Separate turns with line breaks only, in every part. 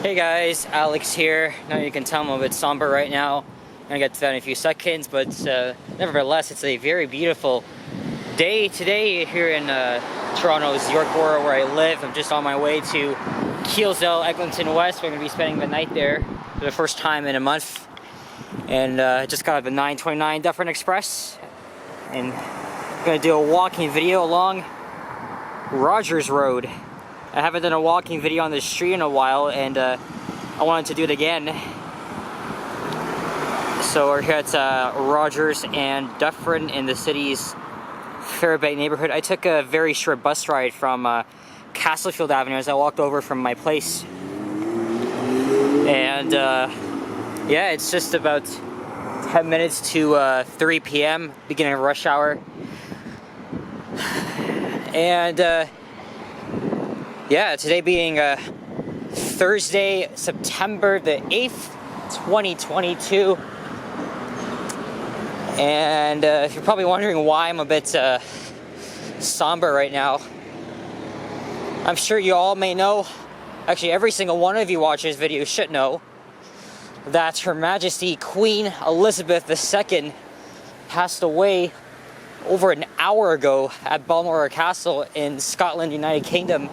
Hey guys, Alex here. Now you can tell I'm a bit somber right now. I'm gonna get to that in a few seconds, but nevertheless, it's a very beautiful day today here in Toronto's York Borough where I live. I'm just on my way to Keele, Eglinton West. We're gonna be spending the night there for the first time in a month. And just got the 929 Dufferin Express. And I'm gonna do a walking video along Rogers Road. I haven't done a walking video on this street in a while, and I wanted to do it again. So we're here at Rogers and Dufferin in the city's Fairbank neighborhood. I took a very short bus ride from Castlefield Avenue as I walked over from my place. And yeah, it's just about 10 minutes to 3 p.m., beginning of rush hour. And yeah, today being Thursday, September the 8th, 2022. And if you're probably wondering why I'm a bit somber right now, I'm sure you all may know, actually every single one of you watching this video should know, that Her Majesty Queen Elizabeth II passed away over an hour ago at Balmoral Castle in Scotland, United Kingdom.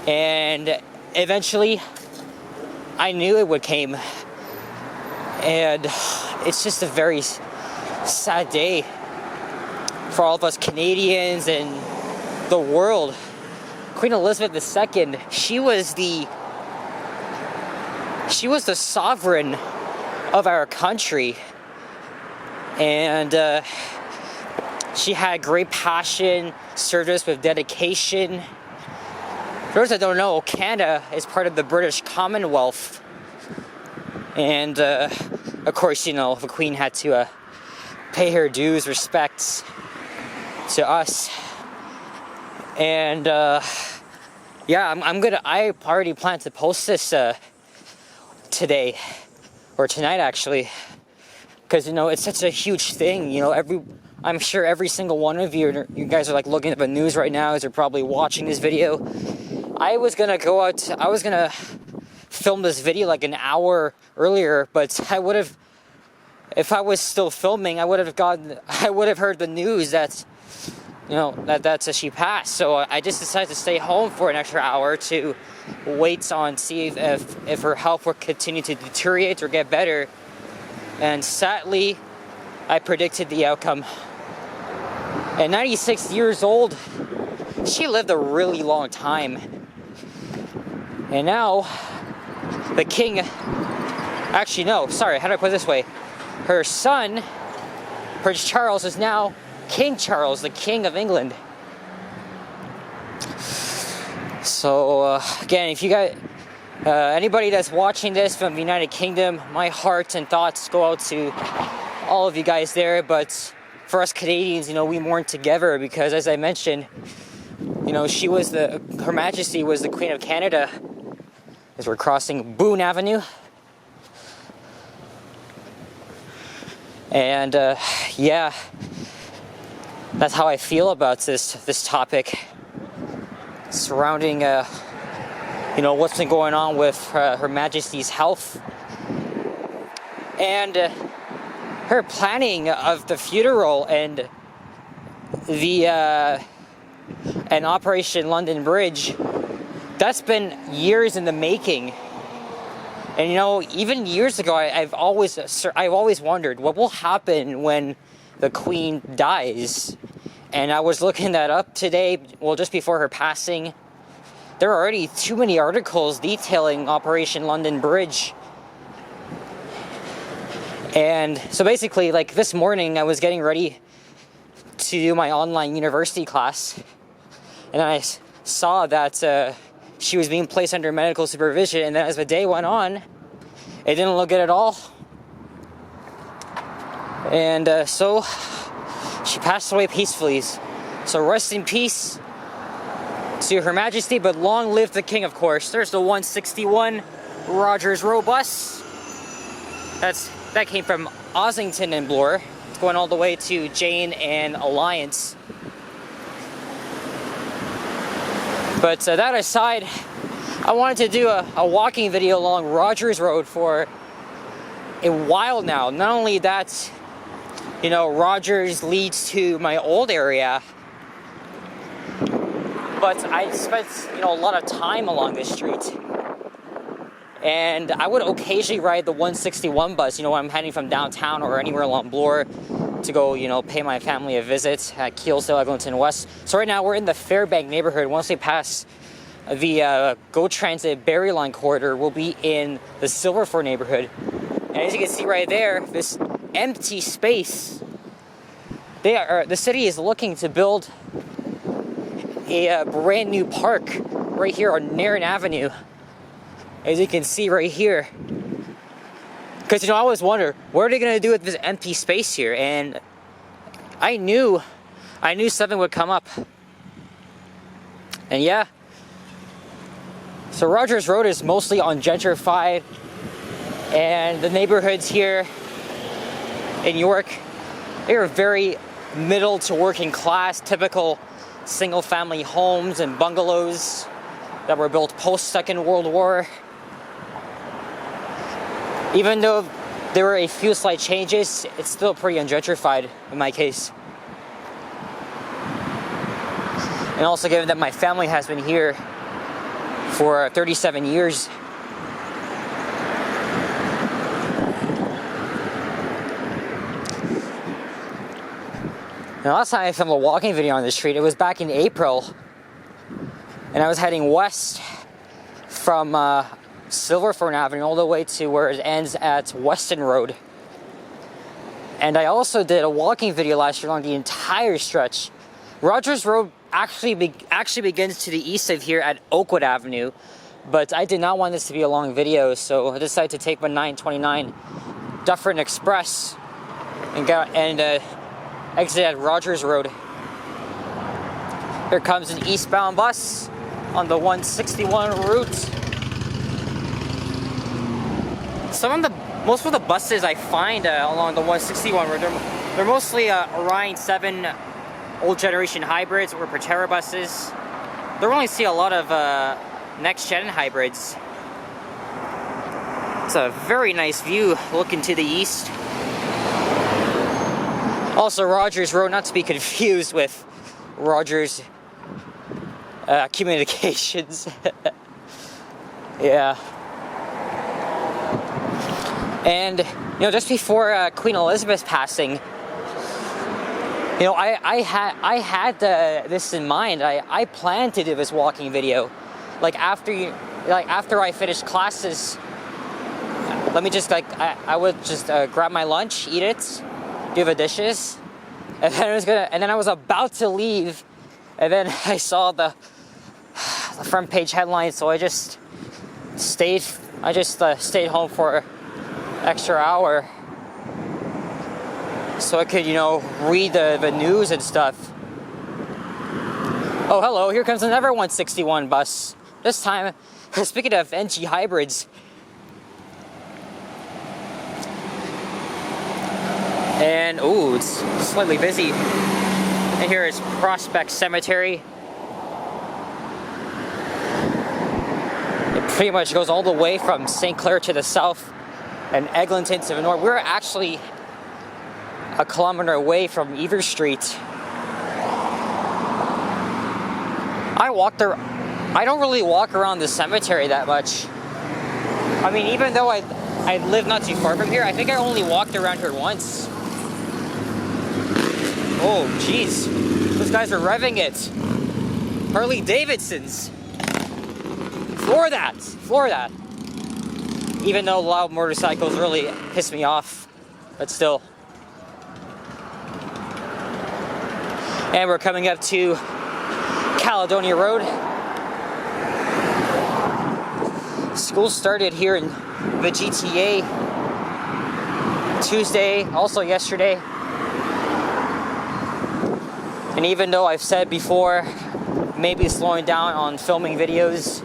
And eventually, I knew it would came. And it's just a very sad day for all of us Canadians and the world. Queen Elizabeth II, she was the sovereign of our country. And she had great passion, served us with dedication. For those that don't know, Canada is part of the British Commonwealth. And, of course, you know, the Queen had to pay her dues, respects to us. And, yeah, I already plan to post this today, or tonight, actually. Because, you know, it's such a huge thing, you know, I'm sure every single one of you guys are like looking at the news right now as you're probably watching this video. I was gonna film this video like an hour earlier, but if I was still filming, I would have heard the news that, you know, that she passed. So I just decided to stay home for an extra hour to wait on, see if her health would continue to deteriorate or get better. And sadly, I predicted the outcome. At 96 years old, she lived a really long time. And now, the king, actually no, sorry, how do I put it this way? Her son, Prince Charles, is now King Charles, the King of England. So, again, if you got anybody that's watching this from the United Kingdom, my heart and thoughts go out to all of you guys there. But for us Canadians, you know, we mourn together because, as I mentioned, you know, Her Majesty was the Queen of Canada. As we're crossing Boone Avenue. And yeah, that's how I feel about this topic surrounding you know, what's been going on with Her Majesty's health and her planning of the funeral and and Operation London Bridge. That's been years in the making. And you know, even years ago, I've always wondered what will happen when the Queen dies. And I was looking that up today, well, just before her passing. There are already too many articles detailing Operation London Bridge. And so basically, like this morning, I was getting ready to do my online university class. And I saw that she was being placed under medical supervision, and then as the day went on, it didn't look good at all. And so she passed away peacefully. So rest in peace to Her Majesty, but long live the King, of course. There's the 161 Rogers Road bus. That came from Ossington and Bloor. It's going all the way to Jane and Alliance. But that aside, I wanted to do a walking video along Rogers Road for a while now. Not only that, you know, Rogers leads to my old area, but I spent, you know, a lot of time along this street. And I would occasionally ride the 161 bus, you know, when I'm heading from downtown or anywhere along Bloor to go, you know, pay my family a visit at Keele, Eglinton West. So right now we're in the Fairbank neighborhood. Once we pass the GO Transit Berry Line corridor, we'll be in the Silverford neighborhood. And as you can see right there, this empty space, the city is looking to build a brand new park right here on Narren Avenue. As you can see right here. Because, you know, I always wonder, what are they going to do with this empty space here? And I knew something would come up. And yeah. So Rogers Road is mostly ungentrified. And the neighborhoods here in York, they are very middle to working class, typical single family homes and bungalows that were built post-Second World War. Even though there were a few slight changes, it's still pretty ungentrified in my case. And also given that my family has been here for 37 years. Now, last time I filmed a walking video on the street, it was back in April. And I was heading west from Silverfern Avenue all the way to where it ends at Weston Road. And I also did a walking video last year along the entire stretch. Rogers Road actually begins to the east of here at Oakwood Avenue, but I did not want this to be a long video, so I decided to take my 929 Dufferin Express and exit at Rogers Road. Here comes an eastbound bus on the 161 route. Most of the buses I find along the 161 route, they're mostly Orion 7 old generation hybrids or Proterra buses. There only see a lot of next gen hybrids. It's a very nice view looking to the east. Also Rogers Road, not to be confused with Rogers Communications. Yeah. And, you know, just before Queen Elizabeth's passing, you know, I had this in mind. I planned to do this walking video, like after I finished classes. Let me just I would just grab my lunch, eat it, do the dishes, and then I was about to leave, and then I saw the front page headline, so I just stayed home for an extra hour so I could, you know, read the news and stuff. Oh, hello, here comes another 161 bus. This time, speaking of NG hybrids, and ooh, it's slightly busy. And here is Prospect Cemetery. It pretty much goes all the way from St. Clair to the south and Eglinton to the north. We're actually a kilometer away from Evers Street. I don't really walk around the cemetery that much. I mean, even though I live not too far from here, I think I only walked around here once. Oh, jeez. Those guys are revving it. Harley Davidsons. Floor that. Even though loud motorcycles really piss me off, but still. And we're coming up to Caledonia Road. School started here in the GTA Tuesday, also yesterday. And even though I've said before, maybe slowing down on filming videos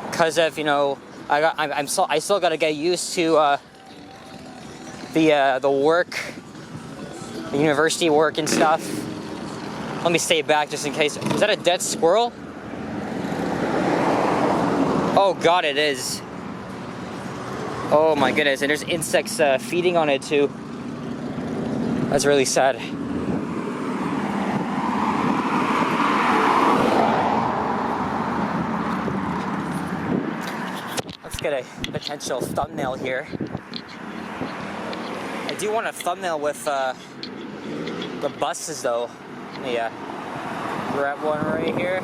because of, you know, I still got to get used to the work, the university work and stuff. Let me stay back just in case. Is that a dead squirrel? Oh god, it is. Oh my goodness, and there's insects feeding on it too. That's really sad. Let's get a potential thumbnail here. I do want a thumbnail with the buses though. Yeah, grab one right here.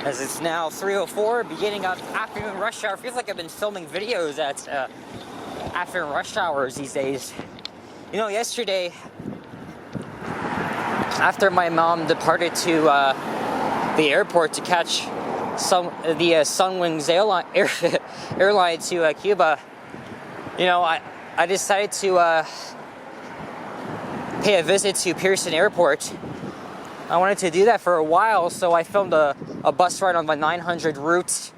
As it's now 3:04, beginning of afternoon rush hour. Feels like I've been filming videos at afternoon rush hours these days. You know, yesterday, after my mom departed to the airport to catch the Sunwings airline to Cuba, you know, I decided to pay a visit to Pearson Airport. I wanted to do that for a while, so I filmed a bus ride on the 900 route,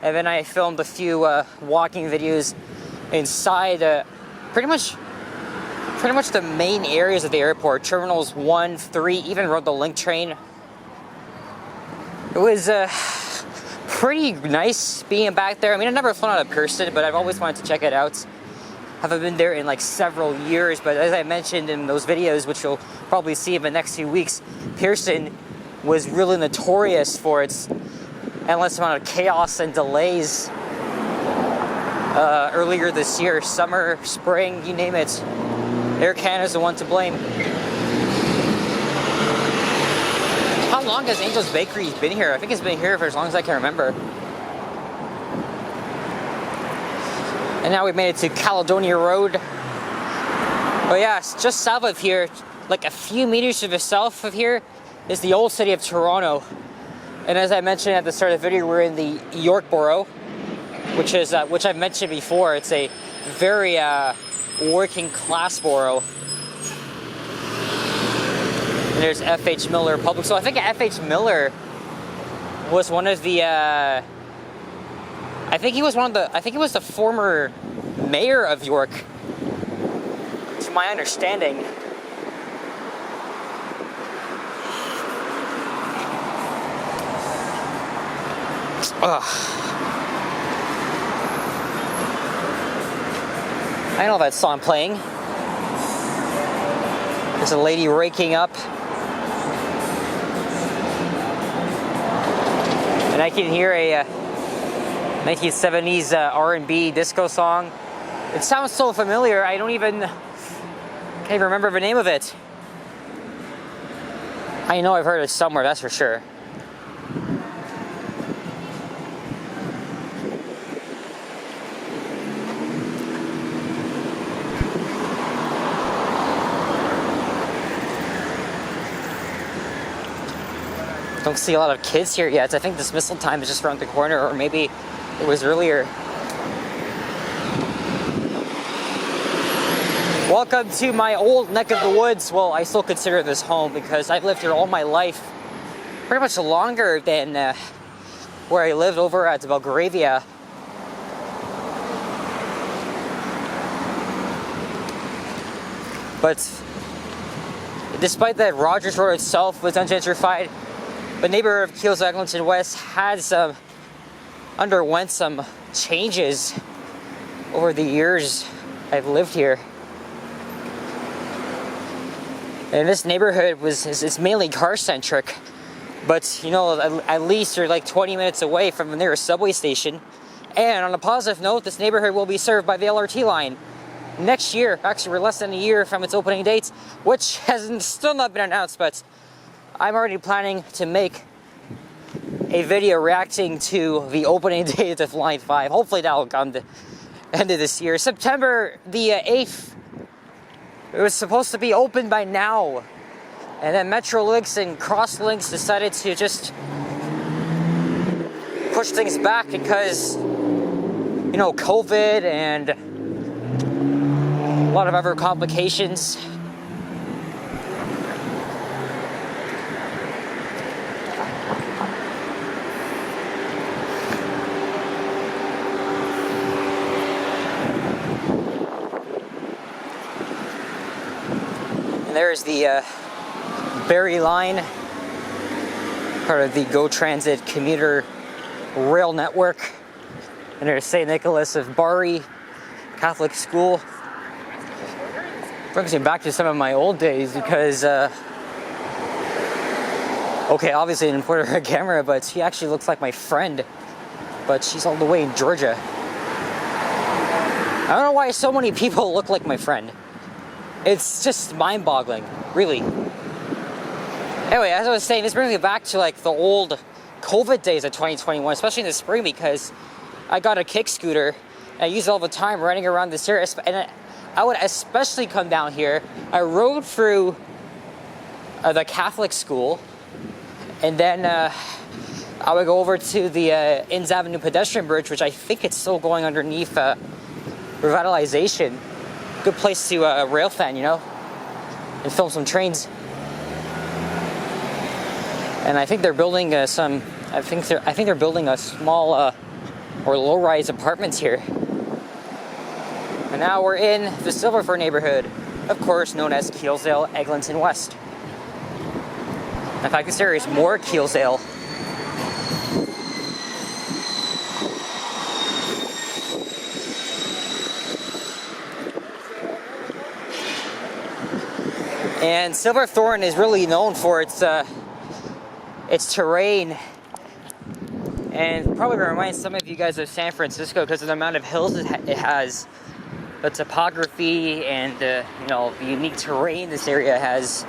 and then I filmed a few walking videos inside pretty much the main areas of the airport, terminals 1, 3, even rode the link train. It was pretty nice being back there. I mean, I've never flown out of Pearson, but I've always wanted to check it out. Haven't been there in like several years, but as I mentioned in those videos, which you'll probably see in the next few weeks, Pearson was really notorious for its endless amount of chaos and delays earlier this year. Summer, spring, you name it. Air Canada's the one to blame. How long has Angel's Bakery been here? I think it's been here for as long as I can remember. And now we've made it to Caledonia Road. But yeah, just south of here, like a few meters to the south of here, is the old city of Toronto. And as I mentioned at the start of the video, we're in the York borough, which I've mentioned before. It's a very working class borough. And there's F.H. Miller Public. So I think F.H. Miller was one of the I think he was the former mayor of York, to my understanding. Ugh. I know that song playing. There's a lady raking up. And I can hear a 1970s R&B disco song. It sounds so familiar, I can't even remember the name of it. I know I've heard it somewhere, that's for sure. Don't see a lot of kids here yet. I think dismissal time is just around the corner, or maybe it was earlier. Welcome to my old neck of the woods. Well, I still consider this home because I've lived here all my life. Pretty much longer than where I lived over at Belgravia. But despite that, Rogers Road itself was ungentrified. The neighborhood of Keele, Eglinton West underwent some changes over the years I've lived here. And this neighborhood is mainly car-centric, but you know, at least you're like 20 minutes away from the nearest subway station. And on a positive note, this neighborhood will be served by the LRT line next year. Actually, we're less than a year from its opening date, which has still not been announced, but I'm already planning to make a video reacting to the opening date of Line 5. Hopefully that will come to the end of this year. September the 8th. It was supposed to be open by now. And then Metrolinx and Crosslinx decided to just push things back because, you know, COVID and a lot of other complications. There's the Barrie line, part of the GO Transit commuter rail network. And there's St. Nicholas of Bari Catholic School. Brings me back to some of my old days because, okay, obviously I didn't put her on camera, but she actually looks like my friend. But she's all the way in Georgia. I don't know why so many people look like my friend. It's just mind-boggling, really. Anyway, as I was saying, this brings me back to like the old COVID days of 2021, especially in the spring, because I got a kick scooter and I use it all the time riding around this area. And I would especially come down here. I rode through the Catholic school, and then I would go over to the Inns Avenue pedestrian bridge, which I think it's still going underneath revitalization. Good place to rail fan, you know, and film some trains. And I think they're building I think they're building a small or low-rise apartments here. And now we're in the Silverthorne neighborhood, of course known as Keelesdale, Eglinton West. In fact, this area is more Keelesdale. And Silverthorne is really known for its terrain, and probably reminds some of you guys of San Francisco because of the amount of hills it has, the topography, and you know, the unique terrain this area has.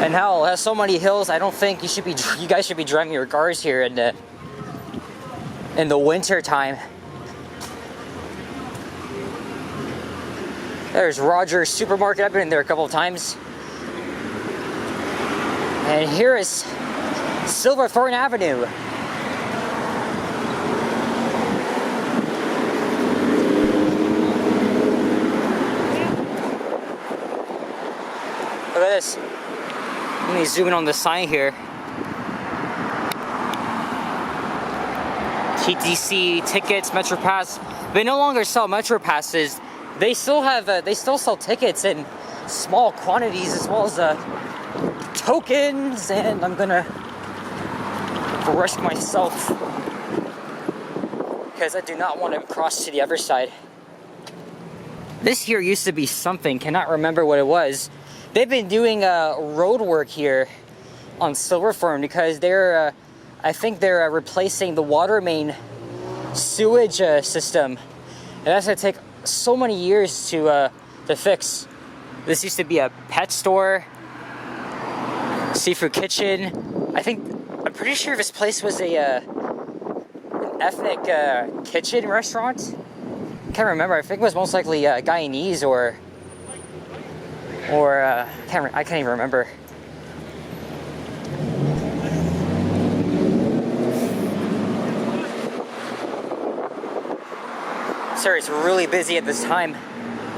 And hell, it has so many hills. I don't think you guys should be driving your cars here in the winter time. There's Rogers Supermarket. I've been in there a couple of times. And here is Silverthorne Avenue. Look at this. Let me zoom in on the sign here. TTC tickets, Metro Pass. They no longer sell Metro Passes. They still sell tickets in small quantities, as well as tokens, and I'm gonna rush myself because I do not want to cross to the other side. This here used to be something, cannot remember what it was. They've been doing road work here on Silverthorne because I think they're replacing the water main sewage system, and that's gonna take so many years to fix. This used to be a pet store, seafood kitchen. I'm pretty sure this place was an ethnic kitchen restaurant. Can't remember. I think it was most likely Guyanese or I can't even remember. Sorry, it's really busy at this time,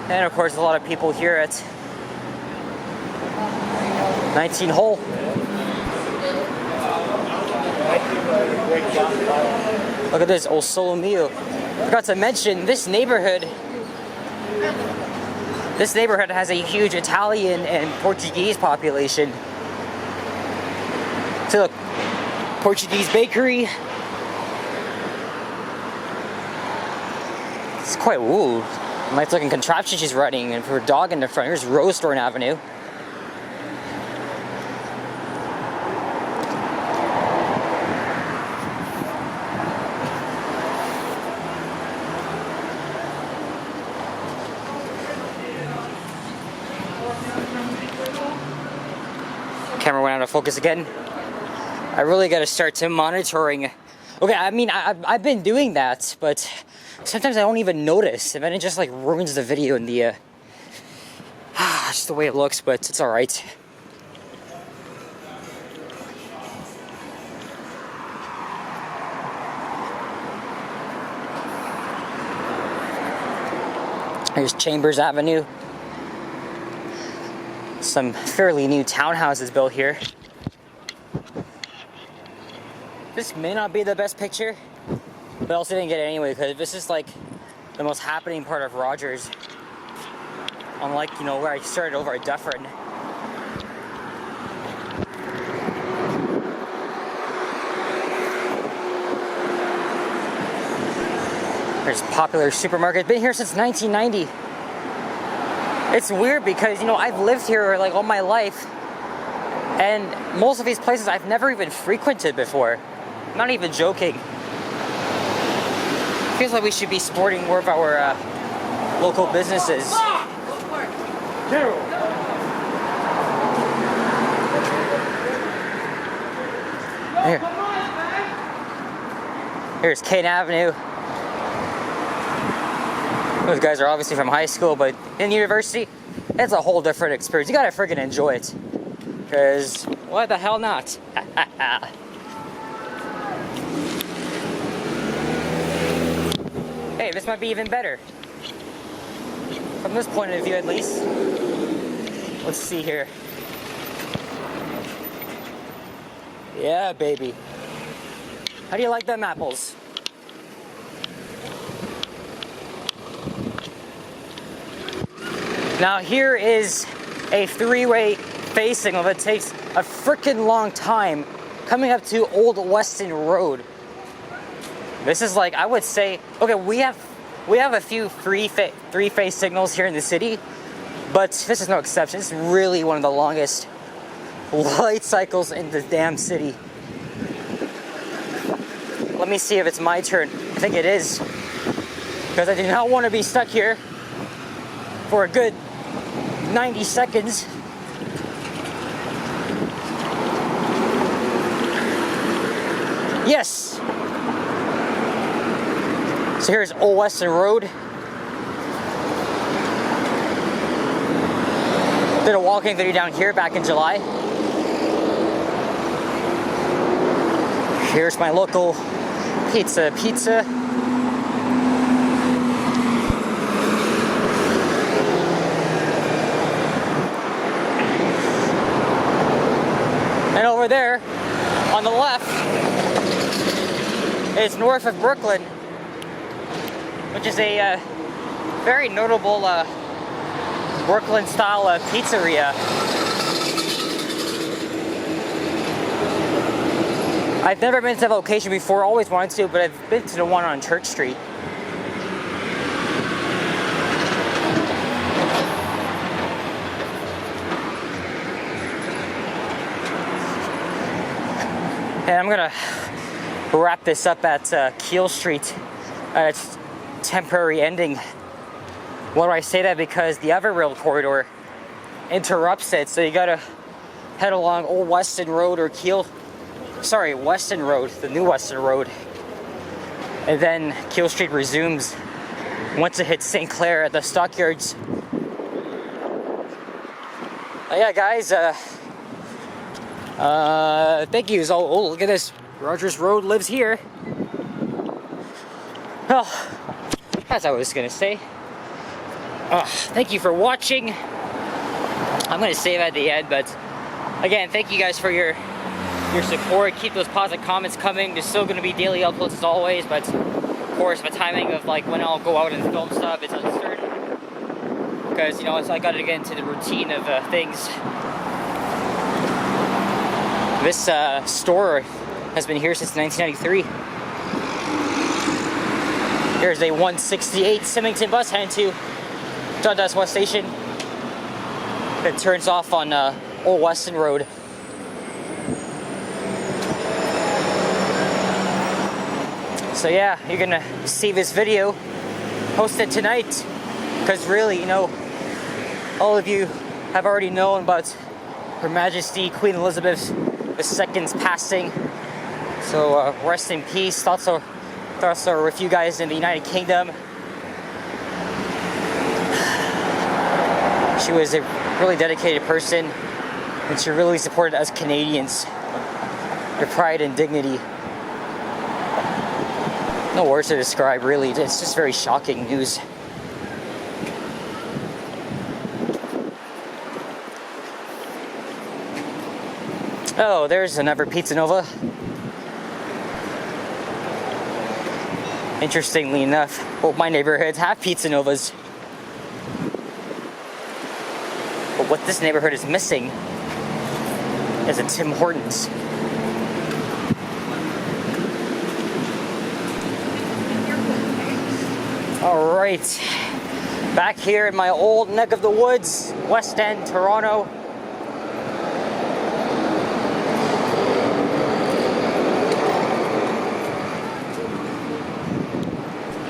and of course a lot of people here at 19 hole. Look at this, Old Solo Mio. Forgot to mention this neighborhood has a huge Italian and Portuguese population. So look, Portuguese bakery. It's quite woo. Nice looking contraption she's running, and for a dog in the front, here's Rosethorne Avenue. Camera went out of focus again. I really gotta start to monitoring. Okay, I mean, I've been doing that, but sometimes I don't even notice, and then it just like ruins the video and the just the way it looks, but it's alright. Here's Chambers Avenue. Some fairly new townhouses built here. This may not be the best picture, but I also didn't get it anyway because this is like the most happening part of Rogers. Unlike, you know, where I started over at Dufferin. There's Popular Supermarket. Been here since 1990. It's weird because, you know, I've lived here like all my life, and most of these places I've never even frequented before. I'm not even joking. Feels like we should be supporting more of our local businesses. Here. Here's Kane Avenue. Those guys are obviously from high school, but in university, it's a whole different experience. You gotta freaking enjoy it. Because, why the hell not? Hey, this might be even better. From this point of view, at least. Let's see here. Yeah, baby. How do you like them apples? Now here is a three-way phase signal that takes a freaking long time coming up to Old Weston Road. This is like, I would say, okay, we have a few three-phase signals here in the city, but this is no exception. It's really one of the longest light cycles in the damn city. Let me see if it's my turn. I think it is, because I do not want to be stuck here for a good 90 seconds. Yes. So here's Old Weston Road. Did a walking video down here back in July. Here's my local pizza. And over there, on the left, is north of Brooklyn, which is a very notable Brooklyn-style pizzeria. I've never been to the location before, always wanted to, but I've been to the one on Church Street. And I'm gonna wrap this up at Keele Street at its temporary ending. Why do I say that? Because the other rail corridor interrupts it, so you gotta head along Old Weston Road or Weston Road, the new Weston Road. And then Keele Street resumes once it hits St. Clair at the Stockyards. Yeah, guys, thank you. Oh, look at this. Rogers Road lives here. Well, that's what I was gonna say. Thank you for watching. I'm gonna save at the end, but again, thank you guys for your support. Keep those positive comments coming. There's still gonna be daily uploads as always, but of course, the timing of like when I'll go out and film stuff, it's uncertain. Because, you know, I gotta get into the routine of things. This store has been here since 1993. Here's a 168 Symington bus heading to Dundas West Station. It turns off on Old Weston Road. So yeah, you're gonna see this video posted tonight, because really, you know, all of you have already known about Her Majesty Queen Elizabeth II's passing. So rest in peace. Thoughts are with you guys in the United Kingdom. She was a really dedicated person, and she really supported us Canadians. Your pride and dignity. No words to describe, really. It's just very shocking news. Oh, there's another Pizza Nova. Interestingly enough, both my neighborhoods have Pizza Novas. But what this neighborhood is missing is a Tim Hortons. Alright, back here in my old neck of the woods, West End, Toronto.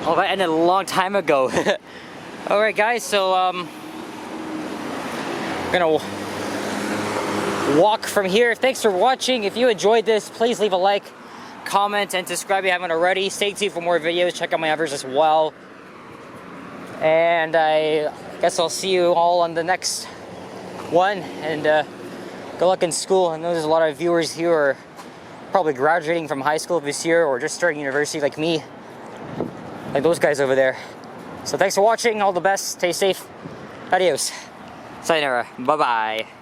Oh, that ended a long time ago. Alright guys, so I'm gonna walk from here. Thanks for watching. If you enjoyed this, please leave a like, comment, and subscribe if you haven't already. Stay tuned for more videos. Check out my others as well. And I guess I'll see you all on the next one. And good luck in school. I know there's a lot of viewers here who are probably graduating from high school this year or just starting university like me. Like those guys over there. So thanks for watching. All the best. Stay safe. Adios. Sayonara. Bye-bye.